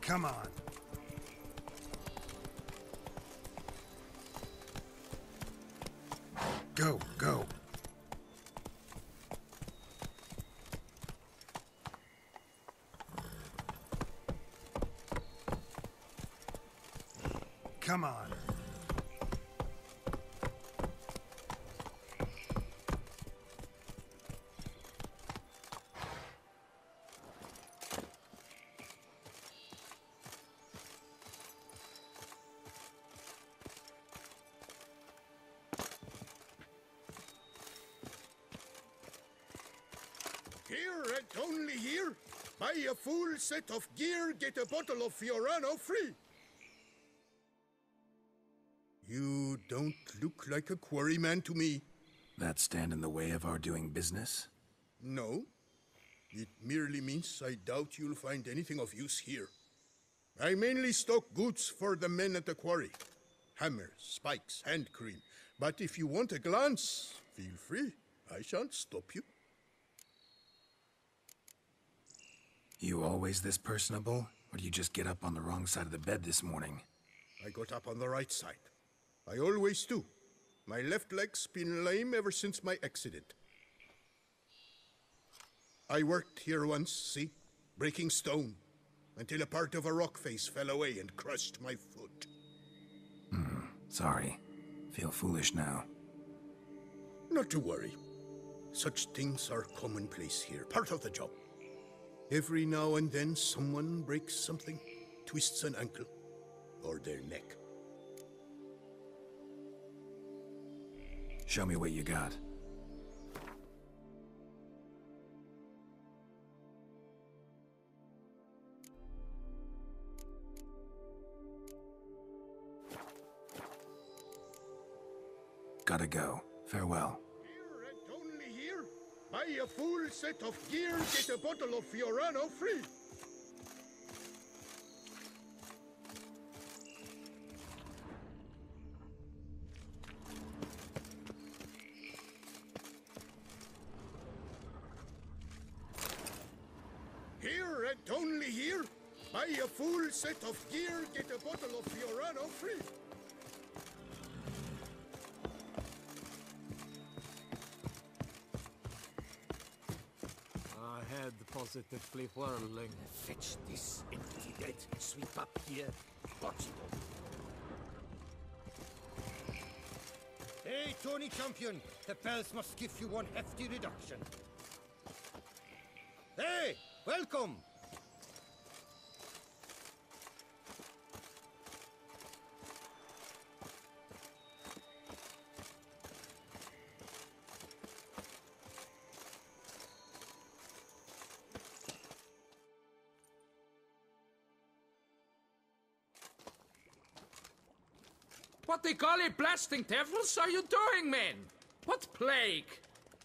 Come on. Go, go. Come on. Here and only here. Buy a full set of gear, get a bottle of Fiorano free. You don't look like a quarryman to me. That stand in the way of our doing business? No. It merely means I doubt you'll find anything of use here. I mainly stock goods for the men at the quarry. Hammers, spikes, hand cream. But if you want a glance, feel free. I shan't stop you. You always this personable? Or do you just get up on the wrong side of the bed this morning? I got up on the right side. I always do. My left leg's been lame ever since my accident. I worked here once, see? Breaking stone. Until a part of a rock face fell away and crushed my foot. Sorry. Feel foolish now. Not to worry. Such things are commonplace here, part of the job. Every now and then someone breaks something, twists an ankle, or their neck. Show me what you got. Gotta go. Farewell. Here and only here. Buy a full set of gear, get a bottle of Fiorano free. Here and only here. Buy a full set of gear, get a bottle of Fiorano free. My head positively whirling. Fetch this empty dead. Sweep up here. Watch it all. Hey, Tony Champion. The bells must give you one hefty reduction. Hey, welcome. What the golly blasting devils are you doing, men? What plague?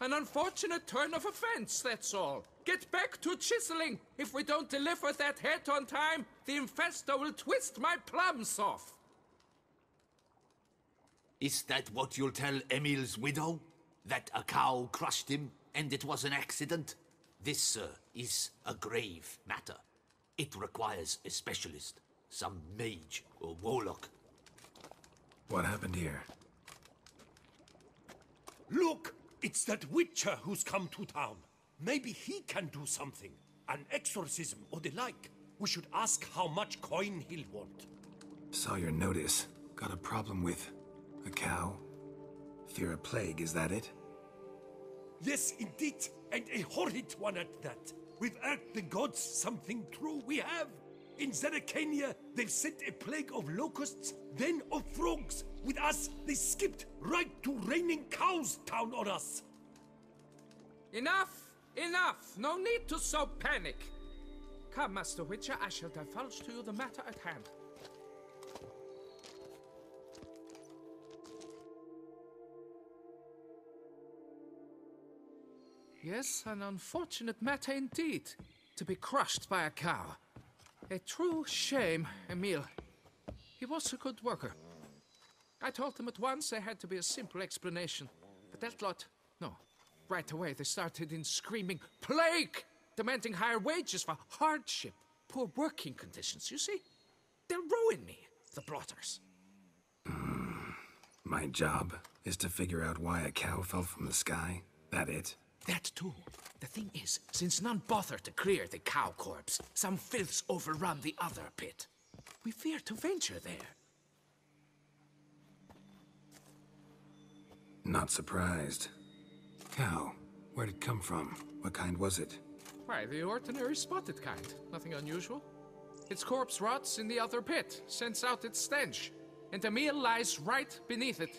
An unfortunate turn of offense, that's all. Get back to chiseling. If we don't deliver that head on time, the infestor will twist my plums off. Is that what you'll tell Emil's widow? That a cow crushed him and it was an accident? This, sir, is a grave matter. It requires a specialist. Some mage or warlock. What happened here? Look! It's that Witcher who's come to town. Maybe he can do something. An exorcism or the like. We should ask how much coin he'll want. Saw your notice. Got a problem with a cow? Fear a plague, is that it? Yes, indeed. And a horrid one at that. We've earned the gods something true, we have. In Zeracania, they've sent a plague of locusts, then of frogs. With us, they skipped right to raining cows down on us. Enough! Enough! No need to so panic. Come, Master Witcher, I shall divulge to you the matter at hand. Yes, an unfortunate matter indeed. To be crushed by a cow. A true shame, Emil. He was a good worker. I told them at once there had to be a simple explanation. But that lot, no. Right away they started in screaming, "Plague!" demanding higher wages for hardship. Poor working conditions, you see? They'll ruin me, the blotters. My job is to figure out why a cow fell from the sky? That it? That too. The thing is, since none bothered to clear the cow corpse, some filths overrun the other pit. We fear to venture there. Not surprised. Cow? Where'd it come from? What kind was it? Why, the ordinary spotted kind. Nothing unusual. Its corpse rots in the other pit, sends out its stench, and the meal lies right beneath it.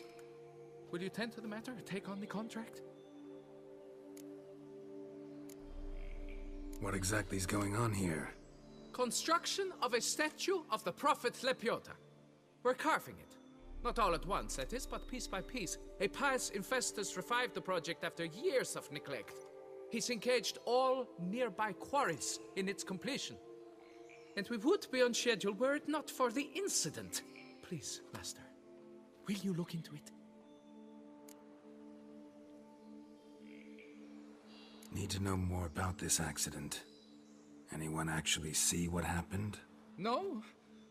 Will you tend to the matter, take on the contract? What exactly is going on here? Construction of a statue of the prophet Lepiota. We're carving it. Not all at once, that is, but piece by piece. A pious infestus revived the project after years of neglect. He's engaged all nearby quarries in its completion. And we would be on schedule were it not for the incident. Please, Master, will you look into it? Need to know more about this accident. Anyone actually see what happened? No,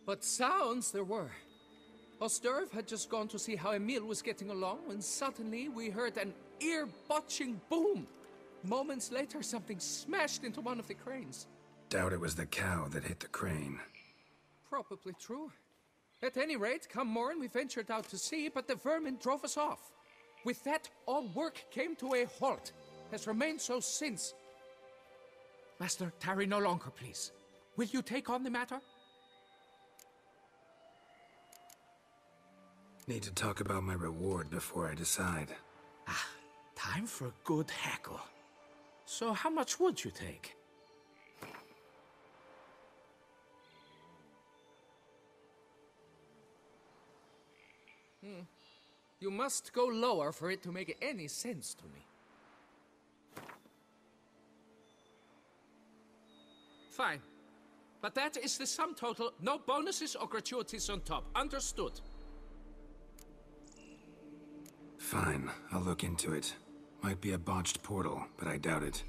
but sounds there were. Osterv had just gone to see how Emil was getting along when suddenly we heard an ear-botching boom. Moments later, something smashed into one of the cranes. Doubt it was the cow that hit the crane. Probably true. At any rate, come morn we ventured out to sea, but the vermin drove us off. With that, all work came to a halt. Has remained so since. Master, tarry no longer, please. Will you take on the matter? Need to talk about my reward before I decide. Time for a good hackle. So how much would you take? You must go lower for it to make any sense to me. Fine. But that is the sum total. No bonuses or gratuities on top. Understood? Fine, I'll look into it. Might be a botched portal, but I doubt it.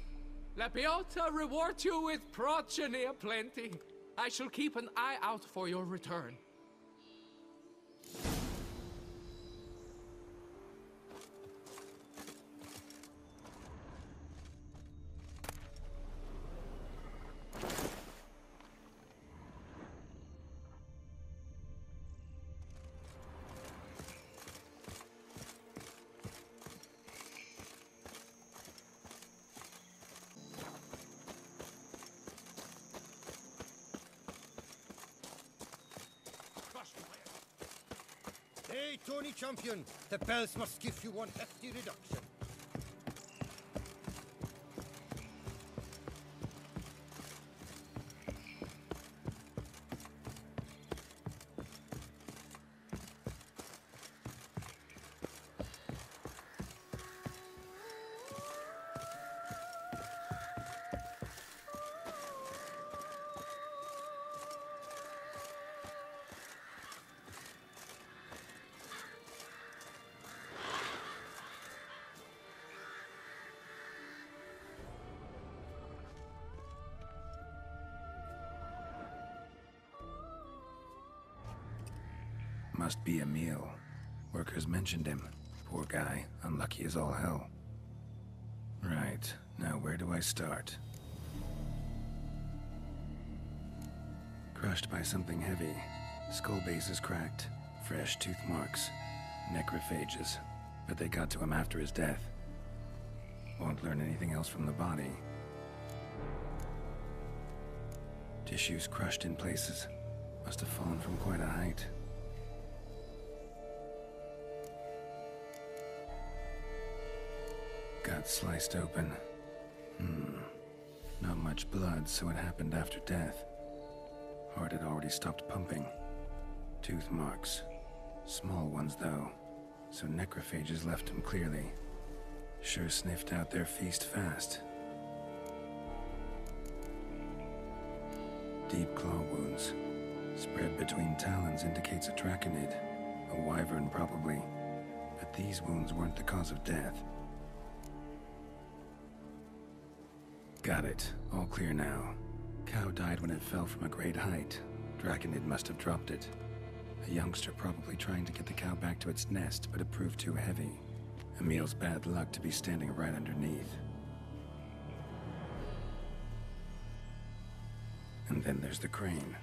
Lepiota reward you with progeny aplenty. I shall keep an eye out for your return. Hey, Tony Champion, the bells must give you one hefty reduction. Must be Emil. Workers mentioned him. Poor guy, unlucky as all hell. Right, now where do I start? Crushed by something heavy. Skull base is cracked. Fresh tooth marks. Necrophages. But they got to him after his death. Won't learn anything else from the body. Tissues crushed in places. Must have fallen from quite a height. Gut sliced open. Not much blood, so it happened after death. Heart had already stopped pumping. Tooth marks. Small ones, though, so necrophages left him clearly. Sure sniffed out their feast fast. Deep claw wounds. Spread between talons indicates a draconid. A wyvern, probably. But these wounds weren't the cause of death. Got it. All clear now. Cow died when it fell from a great height. Draconid must have dropped it. A youngster probably trying to get the cow back to its nest, but it proved too heavy. Emil's bad luck to be standing right underneath. And then there's the crane.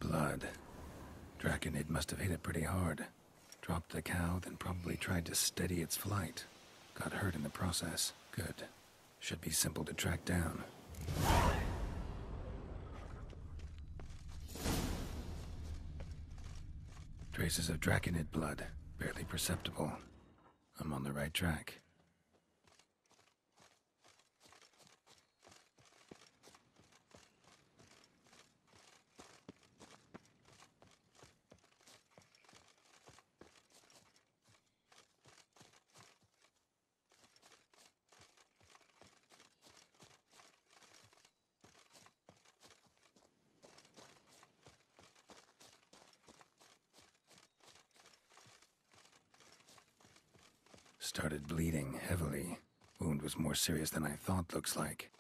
Blood. Draconid must have hit it pretty hard. Dropped the cow, then probably tried to steady its flight. Got hurt in the process. Good. Should be simple to track down. Traces of Draconid blood. Barely perceptible. I'm on the right track. Started bleeding heavily. Wound was more serious than I thought, looks like.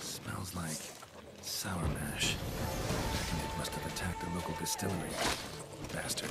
Smells like sour mash. It must have attacked the local distillery. Bastard.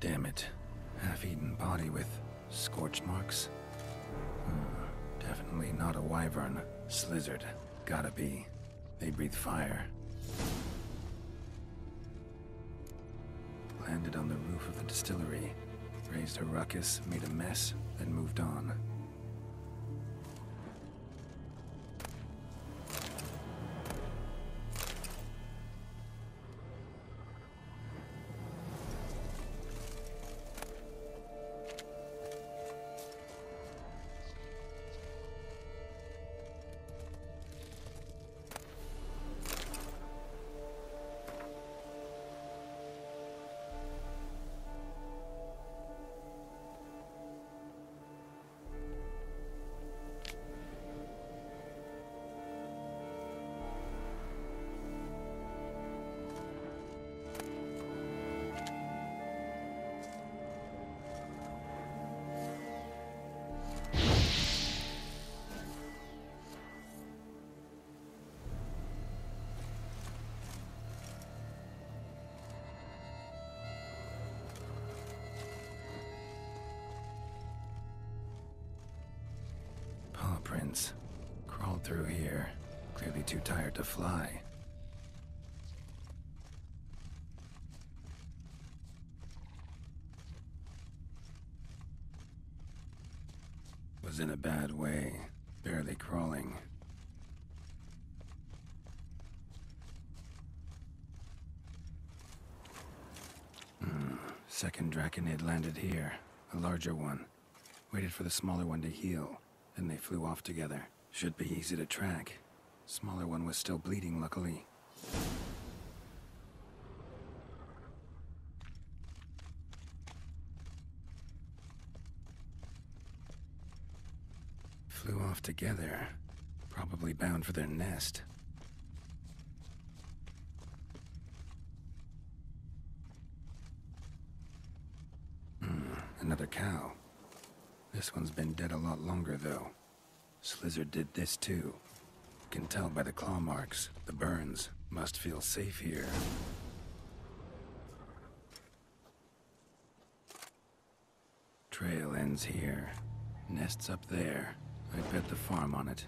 Damn it. Half-eaten body with scorch marks? Definitely not a wyvern. Slizzard. Gotta be. They breathe fire. Landed on the roof of the distillery. Raised a ruckus, made a mess, then moved on. footprints. Crawled through here. Clearly too tired to fly. Was in a bad way. Barely crawling. Second Draconid landed here. A larger one. Waited for the smaller one to heal. Then they flew off together. Should be easy to track. Smaller one was still bleeding, luckily. Flew off together. Probably bound for their nest. Another cow. This one's been dead a lot longer, though. Slizzard did this, too. Can tell by the claw marks, the burns. Must feel safe here. Trail ends here. Nest's up there. I bet the farm on it.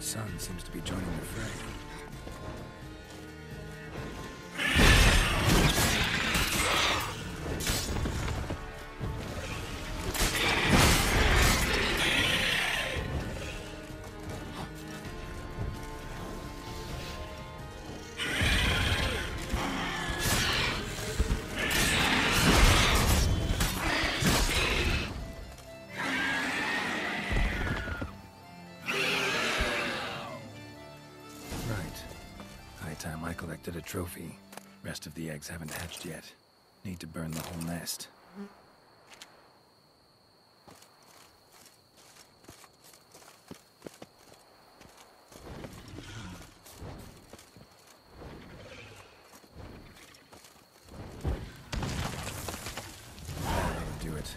Sun seems to be joining the fray. Collected a trophy. Rest of the eggs haven't hatched yet. Need to burn the whole nest. That'll do it.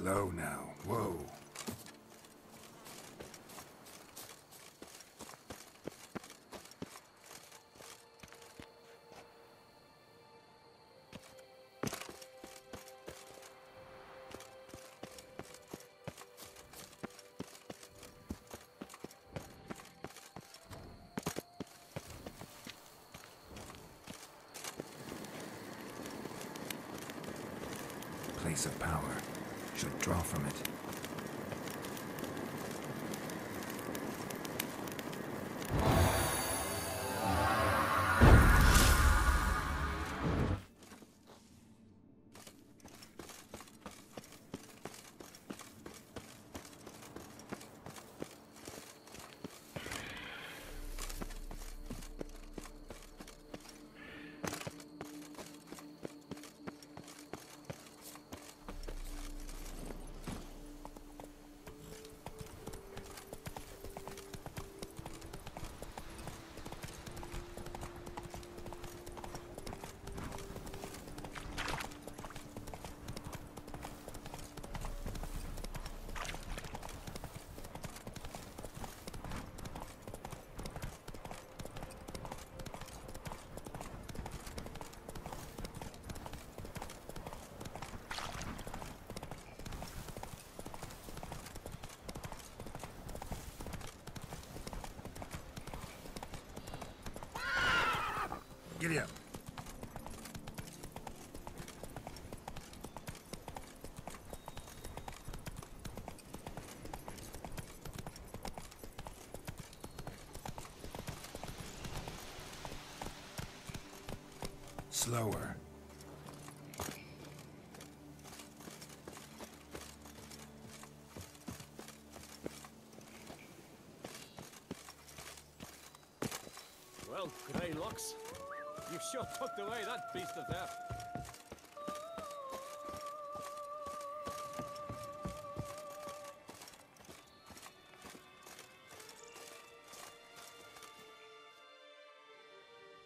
Slow now. Whoa. Place of power. Should draw from it. Giddy up. Slower. Well, Grey Locks, you sure tucked away that beast of theirs.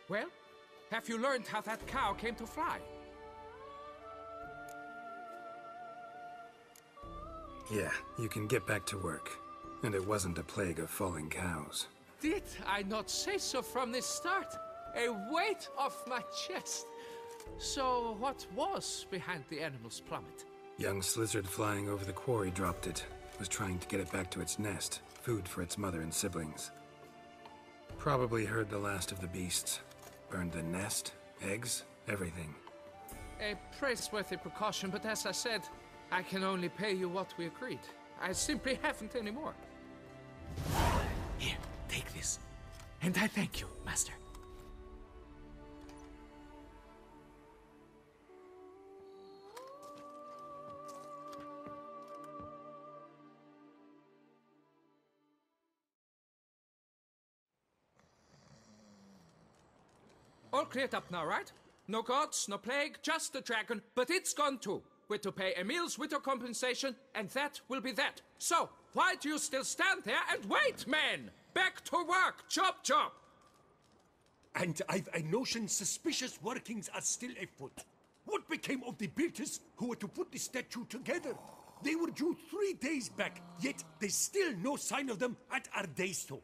Well, have you learned how that cow came to fly? Yeah, you can get back to work. And it wasn't a plague of falling cows. Did I not say so from the start? A weight off my chest. So what was behind the animal's plummet? Young lizard flying over the quarry dropped it. Was trying to get it back to its nest. Food for its mother and siblings. Probably heard the last of the beasts. Burned the nest, eggs, everything. A praiseworthy precaution, but as I said, I can only pay you what we agreed. I simply haven't any more. Here, take this. And I thank you, Master. All cleared up now, right? No gods, no plague, just the dragon, but it's gone too. We're to pay Emil's widow compensation, and that will be that. So, why do you still stand there and wait, men? Back to work! Chop, chop! And I've a notion suspicious workings are still afoot. What became of the builders who were to put the statue together? They were due 3 days back, yet there's still no sign of them at Ardeisto.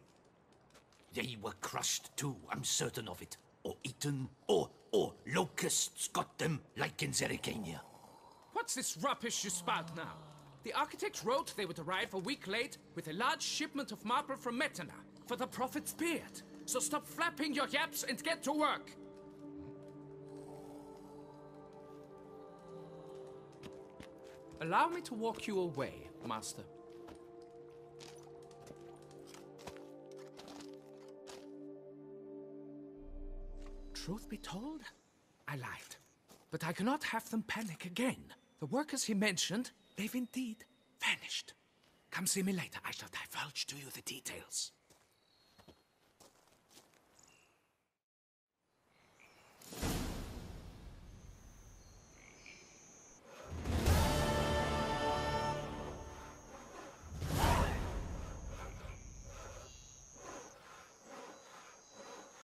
They were crushed too, I'm certain of it. Or eaten, or locusts got them, like in Zerrikania. What's this rubbish you spout now? The architect wrote they would arrive a week late with a large shipment of marble from Metana for the prophet's beard. So stop flapping your yaps and get to work. Allow me to walk you away, Master. Truth be told, I lied. But I cannot have them panic again. The workers he mentioned, they've indeed vanished. Come see me later. I shall divulge to you the details.